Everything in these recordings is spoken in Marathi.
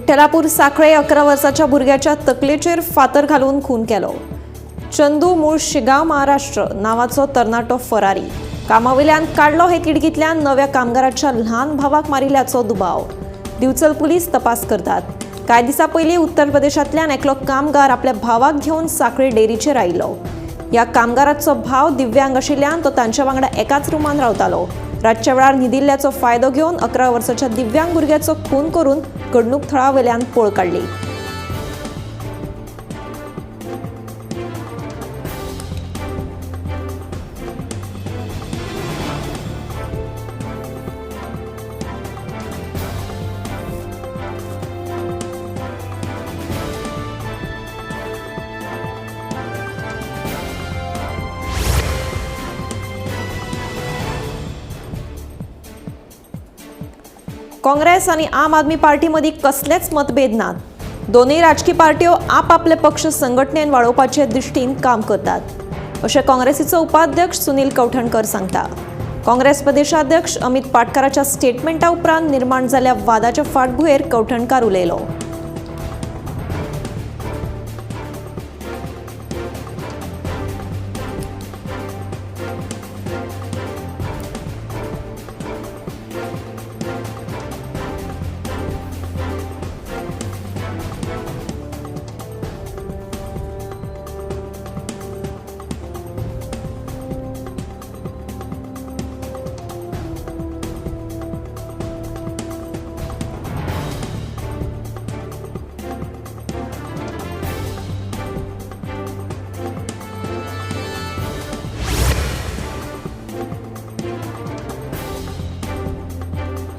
विठ्ठलापूर साखळे 11 वर्षाच्या भुरग्याच्या तकलेचेर फातर घालून खून केलो। चंदू मूळ शिगांव महाराष्ट्र नावाचो तरणाटो फरारी कामावयल्यान काडलो हे तिडकींतल्यान नव्या कामगाराच्या ल्हान भावाक मारिल्ल्याचो दुबाव। दिवचल पुलीस तपास करतात। कांय दिसा पयलीं उत्तर प्रदेशांतल्यान एकलो कामगार आपल्या भावाक घेवन साखळे डेअरीचेर आयिल्लो। ह्या कामगाराचो भाव दिव्यांग आशिल्ल्यान तो तांच्या वांगडा एकाच रुमान रावतालो। रातच्या वेळार न्हिदिल्ल्याचो फायदो घेवन 11 वर्षाच्या दिव्यांग भुरग्याचो खून करून घडणूक थळावयल्यान पळ काडली। काँग्रेस आणि आम आदमी पार्टी मदीं कसलेच मतभेद नात। दोनूय राजकीय पार्ट्यो आपले पक्ष संघटनेन वाडोवपाचे दिश्टीन काम करतात, अशें काँग्रेसीचो उपाध्यक्ष सुनील कौठणकर सांगता। काँग्रेस प्रदेशाध्यक्ष अमित पाटकराच्या स्टेटमेंटा उपरांत निर्माण जाल्ल्या वादाच्या फाटभुंयेर कौठणकर उलयलो।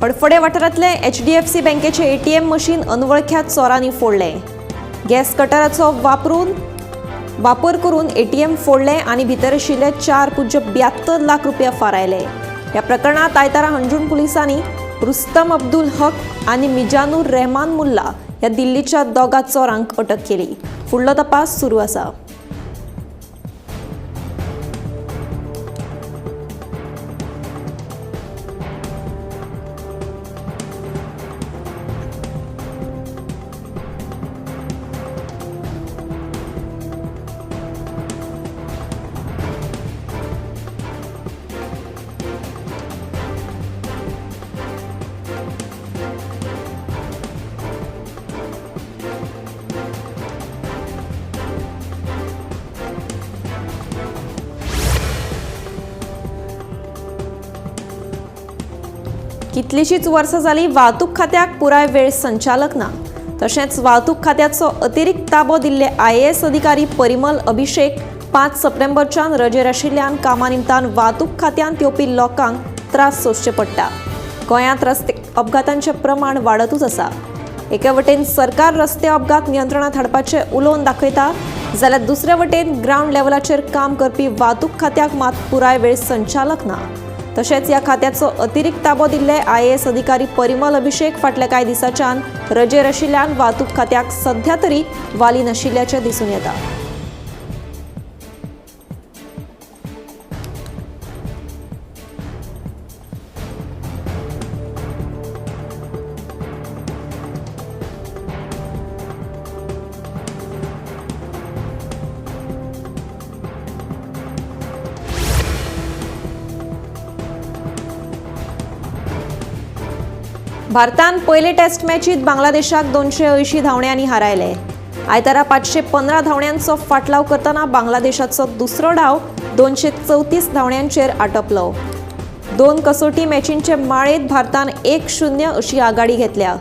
हडफडे वाठारांतले HDFC बँकेचे ATM मशीन अनवळख्या चोरांनी फोडले। गॅस कटराचो वापर करून ATM फोडले आणि भितर आशिल्ले 4.72 लाख रुपया फारायले। ह्या प्रकरणात आयतारा हंजुण पुलिसांनी रुस्तम अब्दुल हक आणि मिजानुर रहमान मुल्ला ह्या दिल्लीच्या दोगा चोरांक अटक केली। फुडलो तपास सुरू आसा। कितलीशीच वर्सां जाली वाहतूक खात्याक पुराय वेळ संचालक ना। तशेंच वाहतूक खात्याचो अतिरिक्त ताबो दिल्ले IAS अधिकारी परिमल अभिषेक 5 सप्टेंबरच्यान रजेर आशिल्ल्यान कामा निमतान वाहतूक खात्यांत येवपी लोकांक त्रास सोंसचे पडटा। गोंयांत रस्ते अपघातांचें प्रमाण वाडतूच आसा। एके वटेन सरकार रस्ते अपघात नियंत्रणांत हाडपाचें उलोवन दाखयता, जाल्यार दुसरे वटेन ग्राउंड लेवलाचेर काम करपी वाहतूक खात्याक मात पुराय वेळ संचालक ना। तशेंच ह्या खात्याचो अतिरिक्त ताबो दिल्ले IAS अधिकारी परिमल अभिषेक फाटल्या कांय दिसांच्यान रजेर आशिल्ल्यान वाहतूक खात्याक सध्या तरी वाली नाशिल्ल्याचें दिसून येता। भारतान पयले टेस्ट मॅचीत बांगलादेशाक 280 धांवड्यांनी हारायले। आयतारा 515 धांवड्यांचो फाटलाव करतना बांगलादेशाचो दुसरो डाव 234 धांवड्यांचेर आटपलो। 2 कसोटी मॅचींचे माळेंत भारतान 1-0 अशी आघाडी घेतल्या।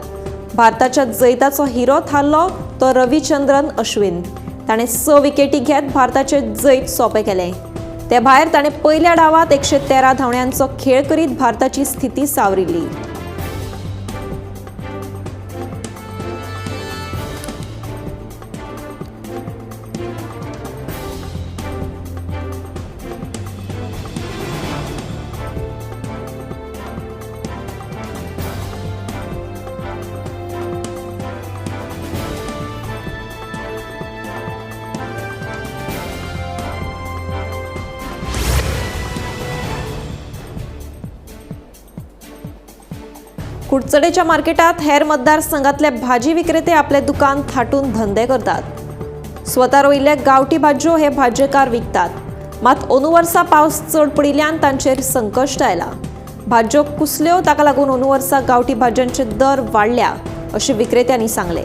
भारताच्या जैताचो हिरो थारलो तो रविचंद्रन अश्विन। ताणें 6 विकेटी घेत भारताचे जैत सोंपें केलें। ते भायर ताणें पयल्या डावात 113 धांवड्यांचो खेळ करीत भारताची स्थिती सावरिल्ली। कुडचडेच्या मार्केटात हेर मतदारसंघातले भाजी विक्रेते आपले दुकान थाटून धंदे करतात। स्वता रोयिल्ले गांवठी भाज्यो हे भाज्येकार विकतात। मात अंदू वर्सा पावस चड पडिल्ल्यान तांचेर संकश्ट आयला। भाज्यो कुसल्यो ताका लागून अंदू वर्सा गांवठी भाज्यांचे दर वाडल्या अशें विक्रेत्यांनी सांगले।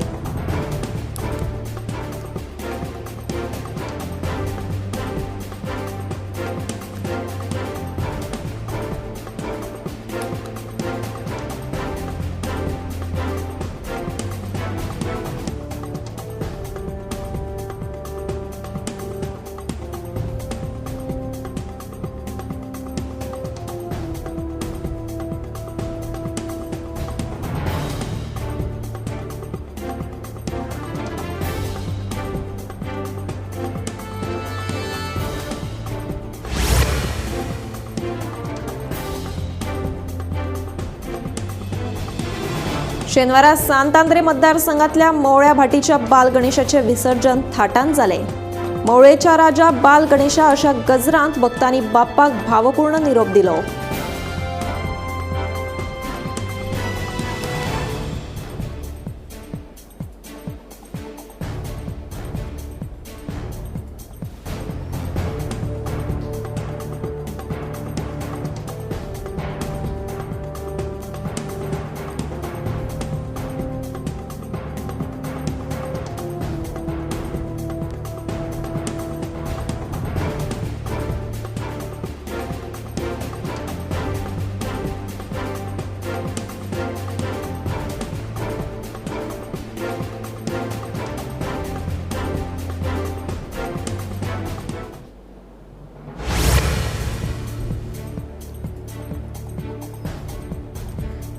शेनवारा सांतांद्रे मतदारसंघातल्या मवळ्या भाटीच्या बाल गणेशाचे विसर्जन थाटान जाले। मवळेच्या राजा बाल गणेशा अशा गजरांत भक्तांनी बाप्पाक भावपूर्ण निरोप दिलो।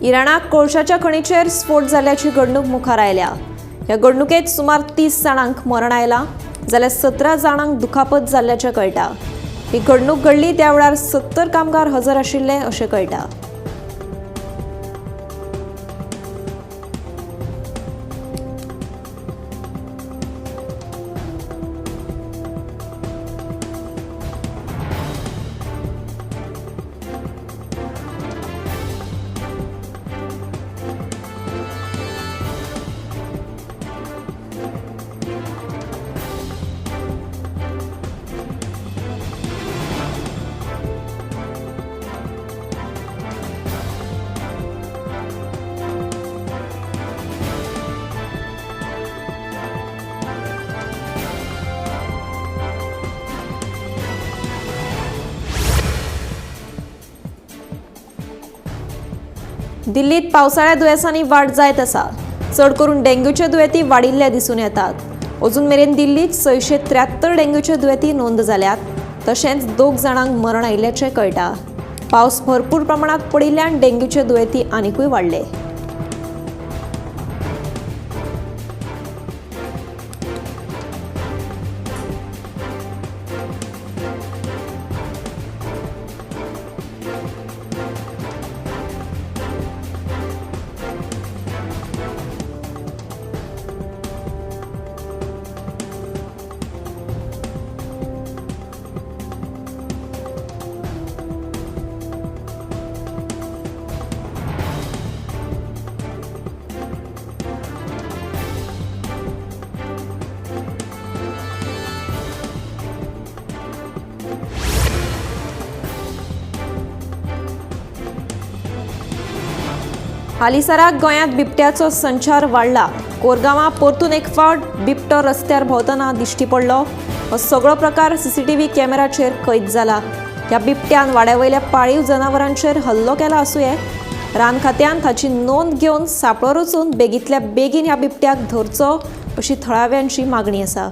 इराणाक कोळशाच्या खणीचेर स्फोट जाल्ल्याची घडणूक मुखार आयल्या। ह्या घडणुकेत सुमार 30 जाणांक मरण आयलां जाल्यार 17 जाणांक दुखापत जाल्ल्याचें कळटा। ही घडणूक घडली त्या वेळार 70 कामगार हजर आशिल्ले अशें कळटा। दिल्लीत पावसाळ्या दुयेंसांनी वाड जायत आसा। चड करून डेंग्यूचे दुयेंती वाडिल्ले दिसून येतात। अजून मेरेन दिल्लीत 673 डेंग्यूचे दुयेंती नोंद जाल्यात। तशेंच 2 जाणांक मरण आयिल्ल्याचें कळटा। पावस भरपूर प्रमाणात पडिल्ल्यान डेंग्यूचे दुयेंती आनिकूय वाडले। हालीसराक गोंयांत बिबट्याचो संचार वाडला। कोरगांवां परतून एक फावट बिबटो रस्त्यार भोंवतना दिश्टी पडलो। हो सगळो प्रकार सीसीटीव्ही कॅमेराचेर कैद जाला। ह्या बिबट्यान वाड्यावयल्या पाळीव जनावरांचेर हल्लो केला आसूंये। रान खात्यान ताची नोंद घेवन सांपळो रचून बेगींतल्या बेगीन ह्या बिबट्याक धरचो अशी थळाव्यांची मागणी आसा।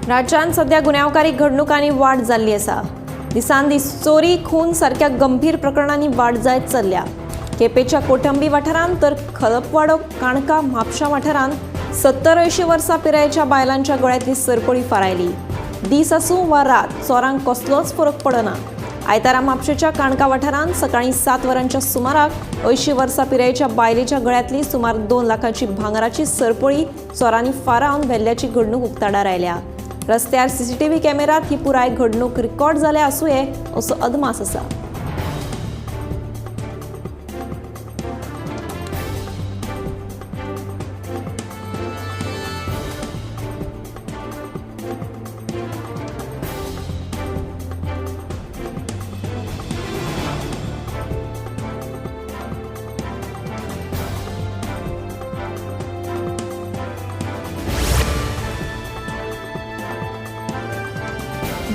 राज्यात सध्या गुन्हेगारी घडणुकांनी वाढ जाल्ली आसा. दिसान दीस चोरी खून सारख्या गंभीर प्रकरणांनी वाढ जायत चल्ल्या. केपेच्या कोटंबी वाठारांत तर खलपवाडो काणका म्हापशा वाठारांत 70-80 वर्सां पिरायेच्या बायलांच्या गळ्यांतली सरपळी फारायली. दीस आसूं वा रात चोरांक कसलोच फरक पडना. आयतारा म्हापशेच्या काणका वाठारांत सकाळीं 7 वरांच्या सुमाराक 80 वर्सां पिरायेच्या बायलेच्या गळ्यांतली सुमार 2 लाखांची भांगराची सरपळी चोरांनी फारावन व्हेल्ल्याची घडणूक उक्ताडार आयल्या. रस्त्यार सीसीटीव्ही कॅमेरात ही पुराय घडणूक रिकॉर्ड जाल्या आसूं यें असो अदमास आसा.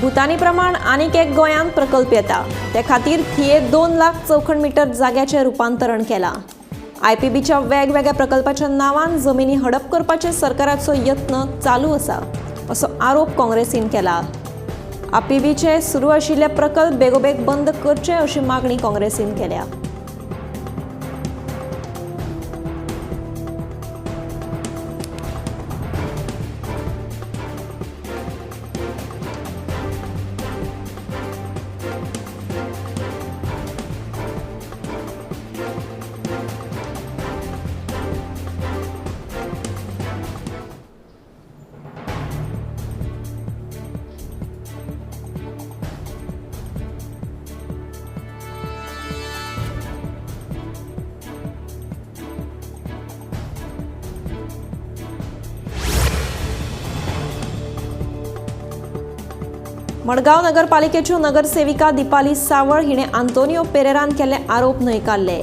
भुतानी प्रमाण आनीक एक गोंयांत प्रकल्प येता. ते खातीर थिये 2 लाख चौखण मीटर जाग्याचें रुपांतरण केलां. IPBच्या वेगवेगळ्या प्रकल्पाच्या नांवान जमिनी हडप करपाचे सरकाराचो यत्न चालू आसा असो आरोप काँग्रेसीन केला. IPBचे सुरू आशिल्ले प्रकल्प बेगोबेग बंद करचे अशी मागणी काँग्रेसीन केल्या. मडगांव नगरपालिकेच्यो नगरसेविका दिपाली सावळ हिणे आंतोनियो पेरेरान केल्ले आरोप न्हयकारले.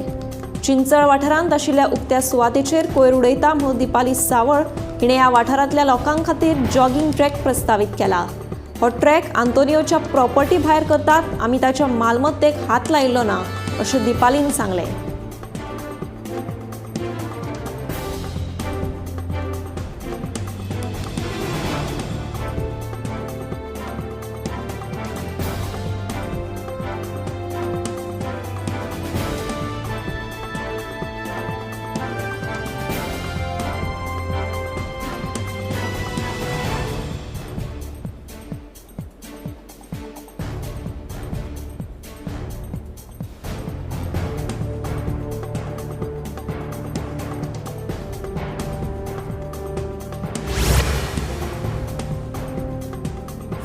चिंचळ वाठारांत आशिल्ल्या उक्त्या सुवातेचेर कोयर उडयता म्हणून दिपाली सावळ हिणे ह्या वाठारांतल्या लोकां खातीर जॉगिंग ट्रॅक प्रस्तावित केला. हो ट्रॅक आंतोनियोच्या प्रॉपर्टी भायर करतात. आमी ताच्या मालमत्तेक हात लायिल्लो ना अशें दिपालीन सांगलें.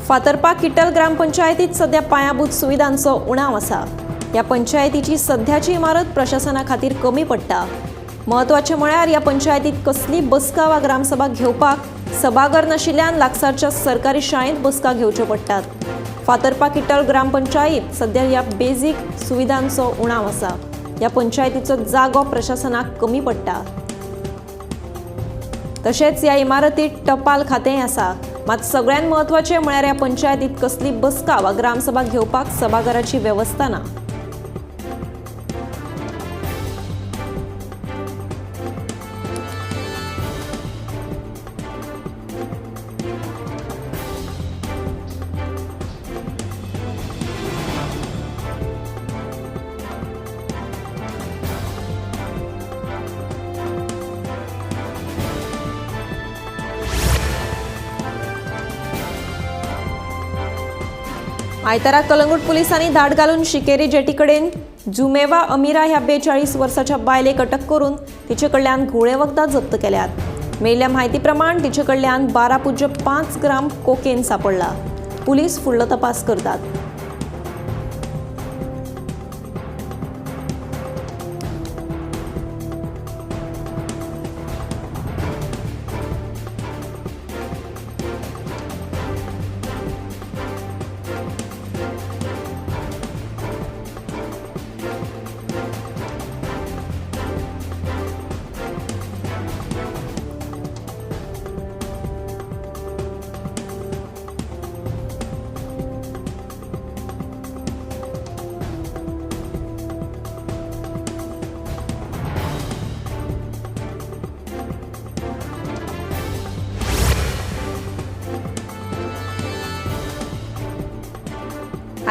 फातर्पा किट्टल ग्रामपंचायतीत सध्या पायाभूत सुविधांचो उणाव आसा. ह्या पंचायतीची सध्याची इमारत प्रशासना खातीर कमी पडटा. म्हत्वाचें म्हळ्यार ह्या पंचायतीत कसली बसका वा ग्रामसभा घेवपाक सभाघर नाशिल्ल्यान लागसारच्या सरकारी शाळेंत बसका घेवच्यो पडटात. फातर्पा किट्टल ग्रामपंचायत सध्या ह्या बेजीक सुविधांचो उणाव आसा. ह्या पंचायतीचो जागो प्रशासनाक कमी पडटा. तशेंच ह्या इमारतीत टपाल खातेंय आसा. मात सगळ्यात महत्वाचे म्हळ्यार ह्या पंचायतीत कसली बसका वा ग्रामसभा घेवपाक सभाघराची वेवस्था ना. आयतारा कलंगूट पुलिसांनी धाड घालून शिकेरी जेटी कडेन जुमेवा अमिरा ह्या 42 वर्साच्या बायलेक अटक करून तिचे कडल्यान घुळे वखदां जप्त केल्यात. मेळिल्ल्या म्हायती प्रमाण तिचे कडल्यान 12.5 ग्राम कोकेन सापडला. पुलीस फुडलो तपास करतात.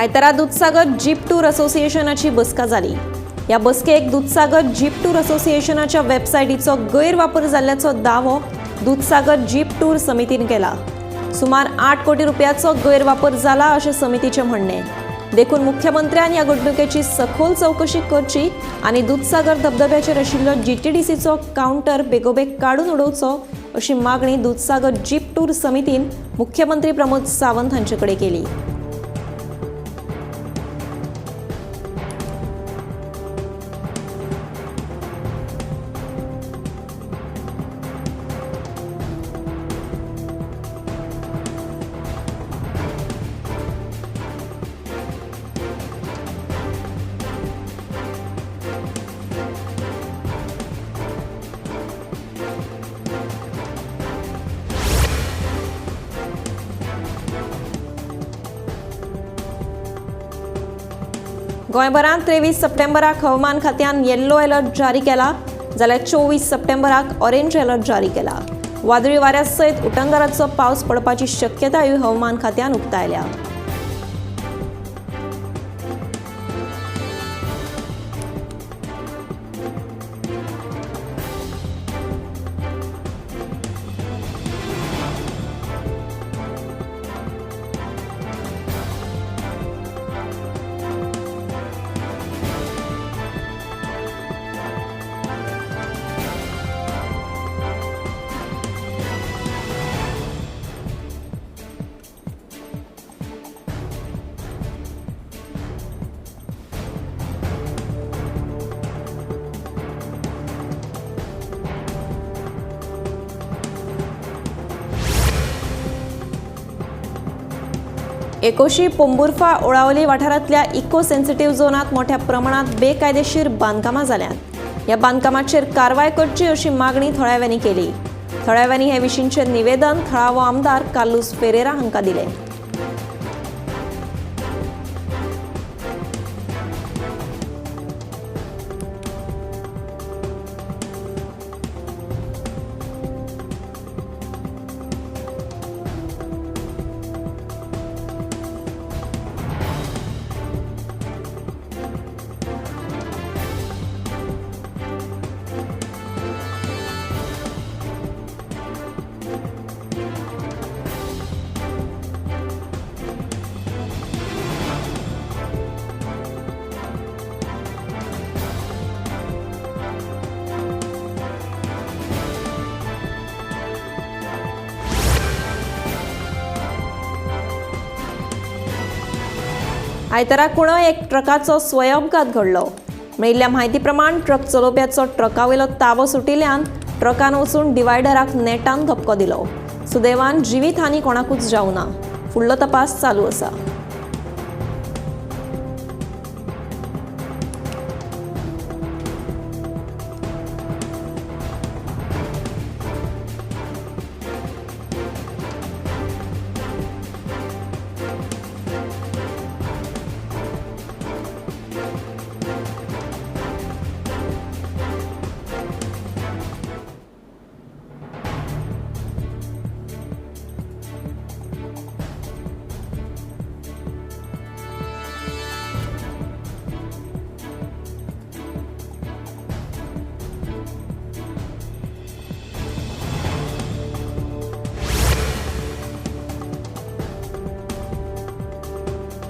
आयतारा दूधसागर जीप टूर असोसिएशनाची बसका जाली. ह्या बसकेक दूधसागर जीप टूर असोसिएशनाच्या वेबसायटीचो गैरवापर जाल्ल्याचो दावो दूधसागर जीप टूर समितीन केला. सुमार 8 कोटी रुपयाचो गैरवापर जाला अशें समितीचें म्हणणे. देखून मुख्यमंत्र्यान ह्या घडणुकेची सखोल चौकशी करची आनी दूधसागर धबधब्याचेर आशिल्लो GTDCचो कावंटर बेगोबेग काडून उडोवचो अशी मागणी दूधसागर जीप टूर समितीन मुख्यमंत्री प्रमोद सावंत हांचे कडेन केली. गोंयभरांत 23 सप्टेंबराक हवामान खात्यान येल्लो अलर्ट जारी केला जाल्यार 24 सप्टेंबराक ऑरेंज अलर्ट जारी केला. वादळी वाऱ्या सयत उटंगराचो पावस पडपाची शक्यताय हवामान खात्यान उक्तायल्या. एकोशी पोंबुर्फा ओळावली वाठारांतल्या इको सेन्सिटिव्ह झोनात मोठ्या प्रमाणात बेकायदेशीर बांदकामां जाल्यांत. ह्या बांदकामाचेर कारवाय करची अशी मागणी थळाव्यांनी केली. थळाव्यांनी हे विशींचे निवेदन थळावो आमदार कार्लोस फेरेरा हांकां दिलें. आयतारा कुणय एक ट्रकाचो स्वयंघात घडलो. मेळिल्ल्या म्हायती प्रमाण ट्रक चलोवप्याचो ट्रकावयलो ताबो सुटिल्ल्यान ट्रकान वचून डिवायडराक नेटान धपको दिलो. सुदैवान जिवीत हानी कोणाकूच जावं ना. फुडलो तपास चालू आसा.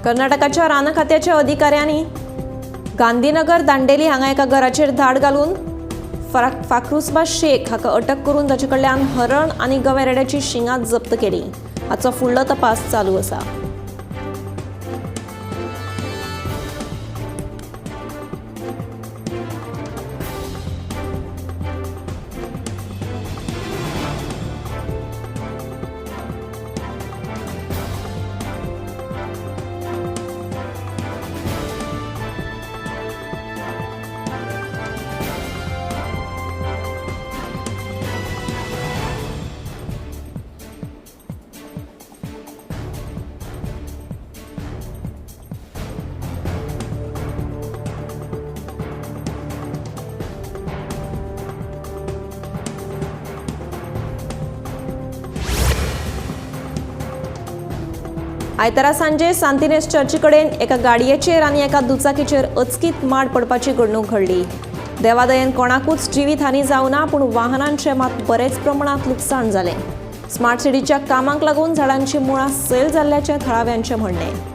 कर्नाटकाच्या रान खात्याच्या अधिकाऱ्यांनी गांधीनगर दांडेली हांगा एका घराचेर धाड घालून फाखरुसबा शेख हाका अटक करून ताचे कडल्यान हरण आनी गवेरेड्याची शिंगां जप्त केली. हाचो फुडलो तपास चालू आसा. आयतारा सांजे सांतिनेज चर्ची कडेन एका गाडयेचेर आनी एका दुचाकीचेर अचकीत माड पडपाची घडणूक घडली. देवादयेन कोणाकूच जिवीतहानी जावना, पूण वाहनांचे मात बरेच प्रमाणात लुकसाण जालें. स्मार्ट सिटीच्या कामाक लागून झाडांची मुळां सैल जाल्ल्याचें थळाव्यांचें म्हणणें.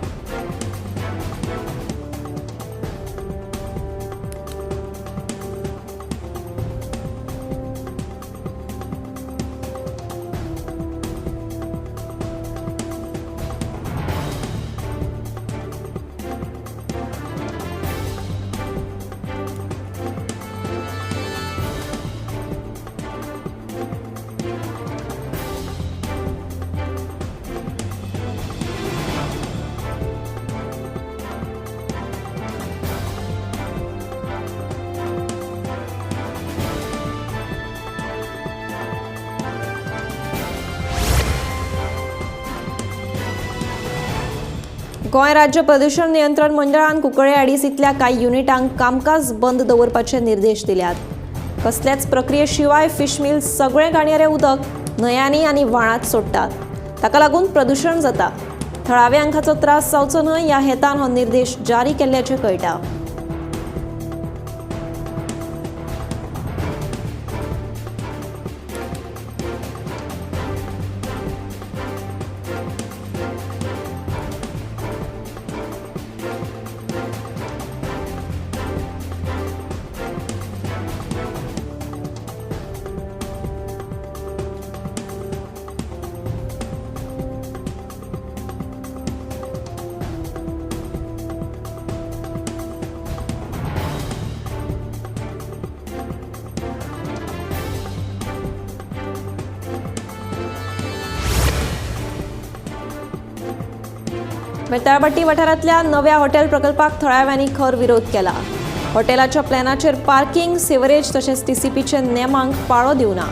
गोंय राज्य प्रदूषण नियंत्रण मंडळान कुंकळे अडीसींतल्या कांय युनिटांक कामकाज बंद दवरपाचे निर्देश दिल्यात. कसल्याच प्रक्रिये शिवाय फिश मिल सगळे गाणयारे उदक न्हंयांनी आनी व्हाळांत सोडटात. ताका लागून प्रदूषण जाता. थळाव्यांक हाचो त्रास जावचो न्हय ह्या हेतान हो निर्देश जारी केल्ल्याचें कळटा. बेताळपट्टी वाठारांतल्या नव्या हॉटेल प्रकल्पाक थळाव्यांनी खर विरोध केला. हॉटेलाच्या प्लॅनाचेर पार्किंग, सेवरेज तशेंच टीसीपीचे नेमांक पाळो दिवना.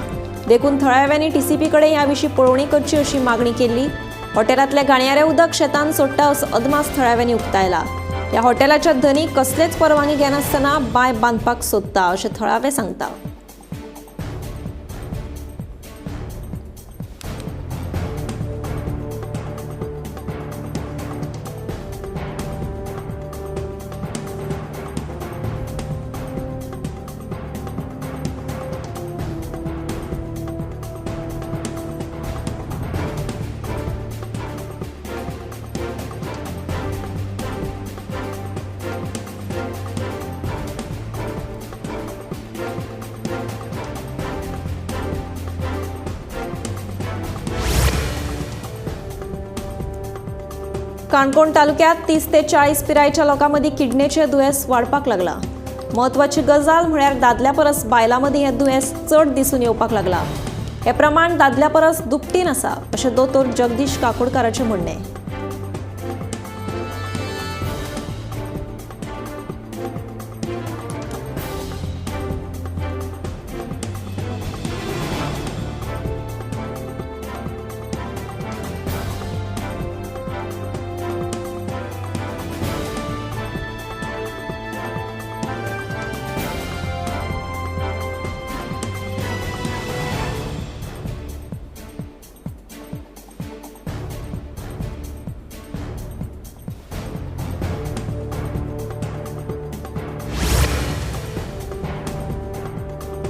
देखून थळाव्यांनी टीसीपी कडेन ह्या विशीं पळोवणी करची अशी मागणी केल्ली. हॉटेलांतले गाणयारे उदक शेतांत सोडटा असो अदमास थळाव्यांनी उक्तायला. ह्या हॉटेलाच्या धनीक कसलेच परवानगी घेनासतना बांय बांदपाक सोदता अशें थळावे सांगता. काणकोण तालुक्यात 30 ते 40 पिरायेच्या लोकांमदी किडनीचे दुयेंस वाडपाक लागला. महत्वाची गजाल म्हळ्यार दादल्या परस बायलां मदीं हे दुयेंस चड दिसून येवपाक लागला. हे प्रमाण दादल्या परस दुपटीन आसा अशें दोतोर जगदीश काकोडकाराचें म्हणणें.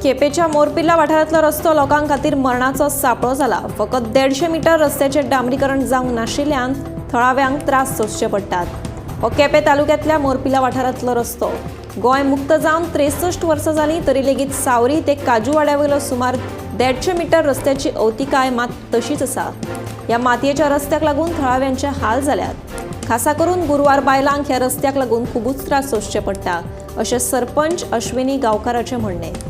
केपेच्या मोरपिल्ला वाठारांतलो रस्तो लोकांक खातीर मरणाचो सापळो जाला. फकत 150 मीटर रस्त्याचे डांबरीकरण जावंक नाशिल्ल्यान थळाव्यांक त्रास सोंसचे पडटात. हो केपें तालुक्यांतल्या मोरपिल्ला वाठारांतलो रस्तो. गोंय मुक्त जावन 63 वर्सां जालीं तरी लेगीत सावरी ते काजूवाड्यावयलो सुमार 150 मीटर रस्त्याची अवतिकाय मात तशीच आसा. ह्या मातयेच्या रस्त्याक लागून थळाव्यांचे हाल जाल्यात. खासा करून गुरवार बायलांक ह्या रस्त्याक लागून खूबच त्रास सोंसचे पडटा अशें सरपंच अश्विनी गांवकाराचें म्हणणें.